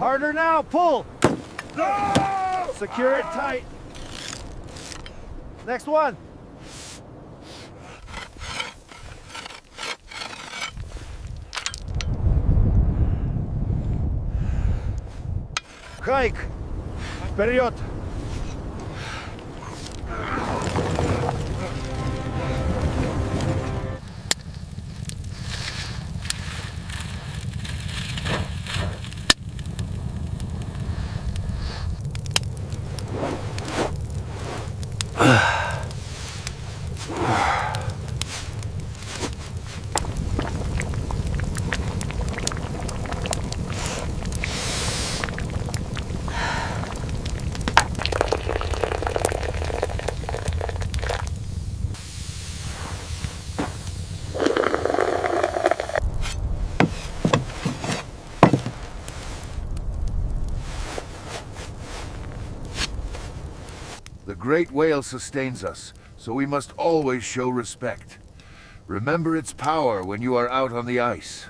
Harder now, pull! Secure it tight. Next one. Хайк! Вперед! The great whale sustains us, so we must always show respect. Remember its power when you are out on the ice.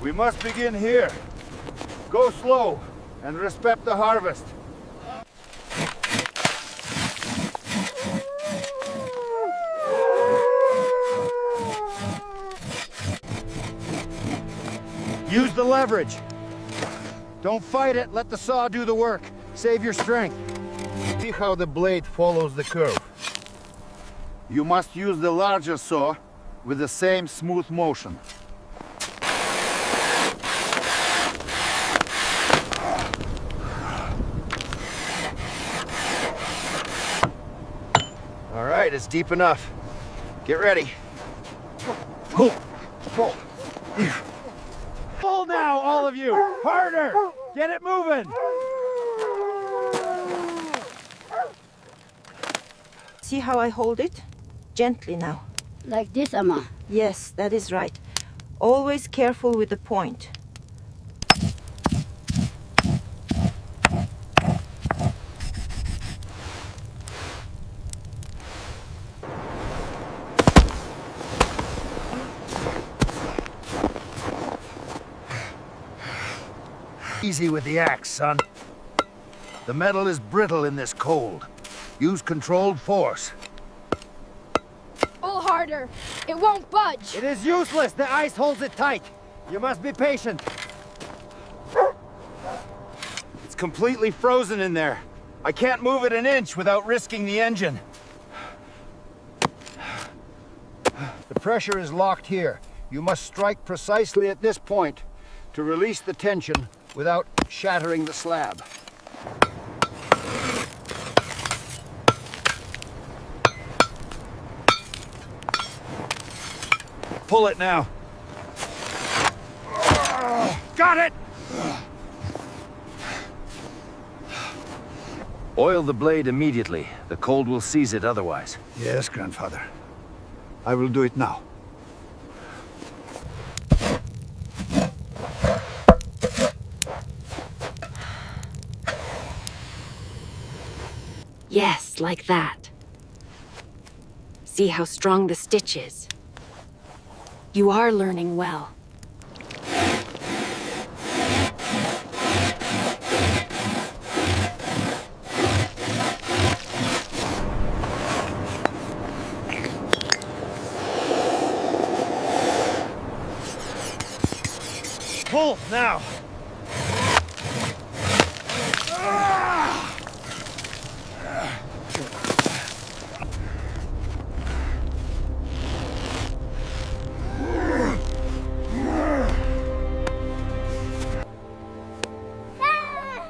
We must begin here. Go slow and respect the harvest. Use the leverage. Don't fight it, let the saw do the work. Save your strength. See how the blade follows the curve. You must use the larger saw with the same smooth motion. All right, it's deep enough. Get ready. Pull. Pull. Pull now, all of you! Harder! Get it moving! See how I hold it? Gently now. Like this, Amma. Yes, that is right. Always careful with the point. Easy with the axe, son. The metal is brittle in this cold. Use controlled force. Pull harder. It won't budge. It is useless. The ice holds it tight. You must be patient. It's completely frozen in there. I can't move it an inch without risking the engine. The pressure is locked here. You must strike precisely at this point to release the tension without shattering the slab. Pull it now. Got it! Oil the blade immediately. The cold will seize it otherwise. Yes, grandfather. I will do it now. Yes, like that. See how strong the stitch is. You are learning well. Pull now.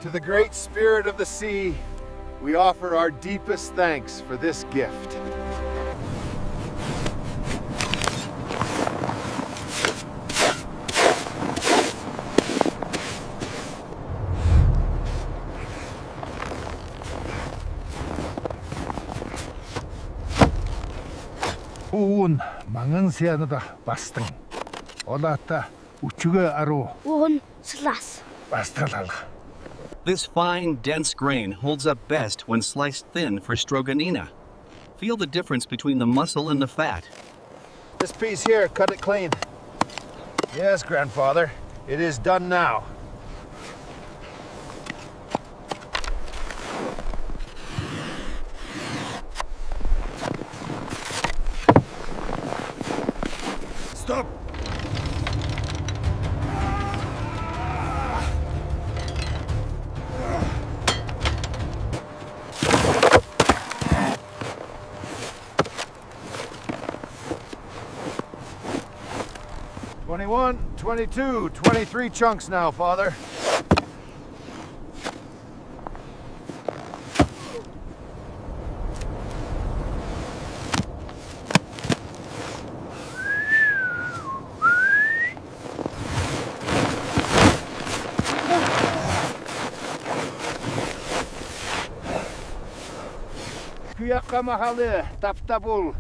To the great spirit of the sea, we offer our deepest thanks for this gift. Uun mangansianada bastang. Olata uchuga aro One slash. bastalal. This fine, dense grain holds up best when sliced thin for stroganina. Feel the difference between the muscle and the fat. This piece here, cut it clean. Yes, grandfather. It is done now. Stop! "21, 22, 23 chunks now, Father." Kuyakka mahalı taptabul.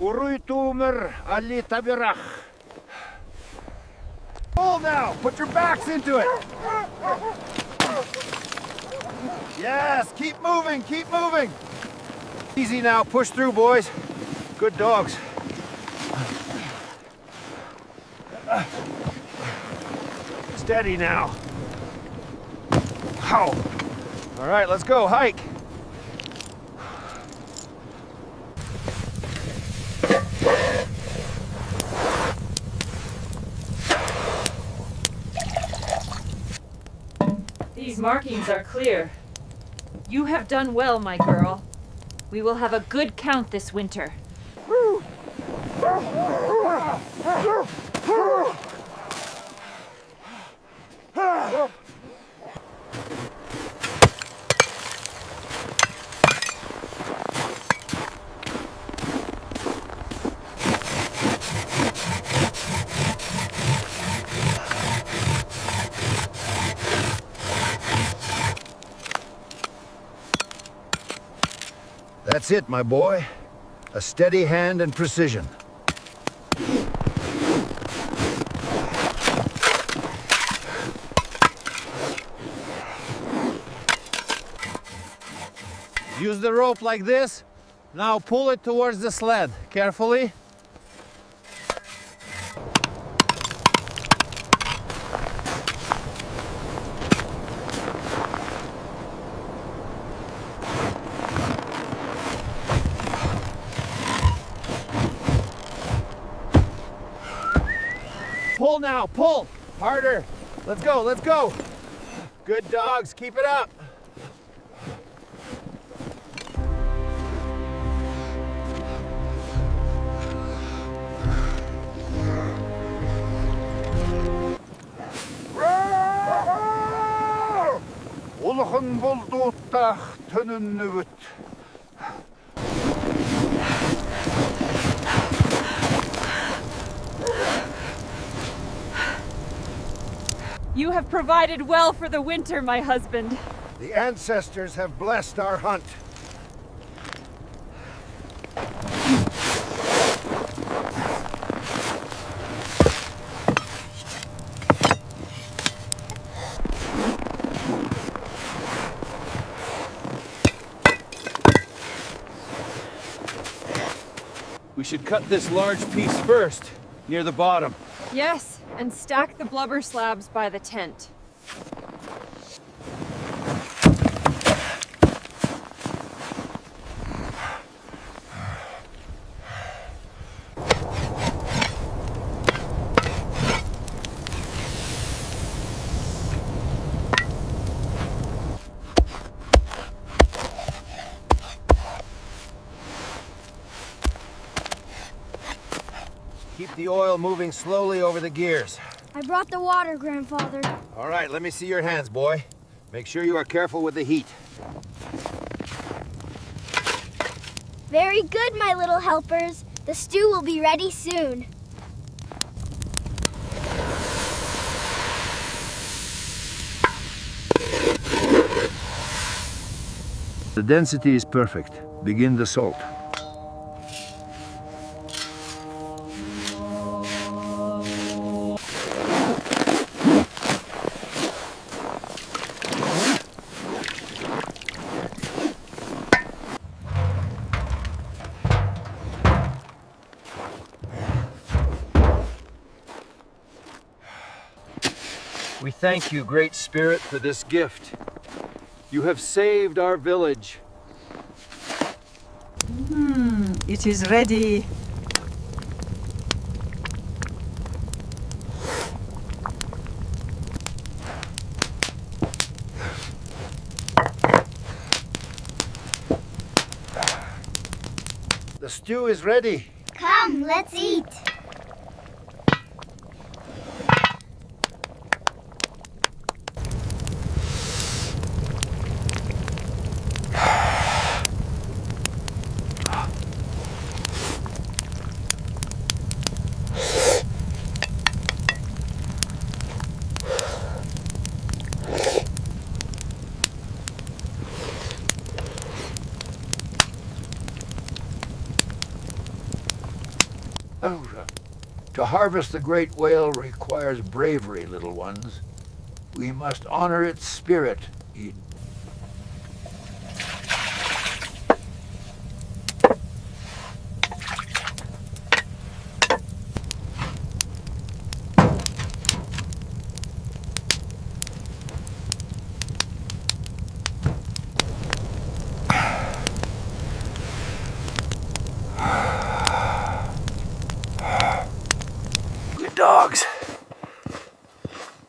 Uruy tumer ali tabirach. Pull now! Put your backs into it! Yes, keep moving, keep moving! Easy now, push through, boys. Good dogs. Steady now. How? All right, let's go, hike. These markings are clear. You have done well, my girl. We will have a good count this winter. That's it, my boy. A steady hand and precision. Use the rope like this. Now pull it towards the sled. Carefully. Pull now, pull! Harder! Let's go, let's go! Good dogs, keep it up! Улахан болдуутах төнүннүбүт. You have provided well for the winter, my husband. The ancestors have blessed our hunt. We should cut this large piece first, near the bottom. Yes, and stack the blubber slabs by the tent. Keep the oil moving slowly over the gears. I brought the water, Grandfather. All right, let me see your hands, boy. Make sure you are careful with the heat. Very good, my little helpers. The stew will be ready soon. The density is perfect. Begin the salt. We thank you, Great Spirit, for this gift. You have saved our village. It is ready. The stew is ready. Come, let's eat. To harvest the great whale requires bravery, little ones. We must honor its spirit. Good dogs.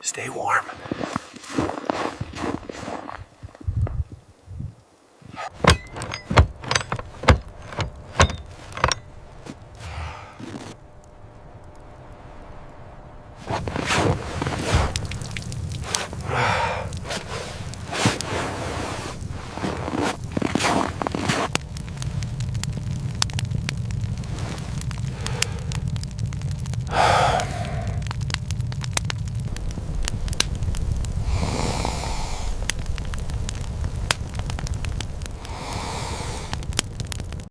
Stay warm.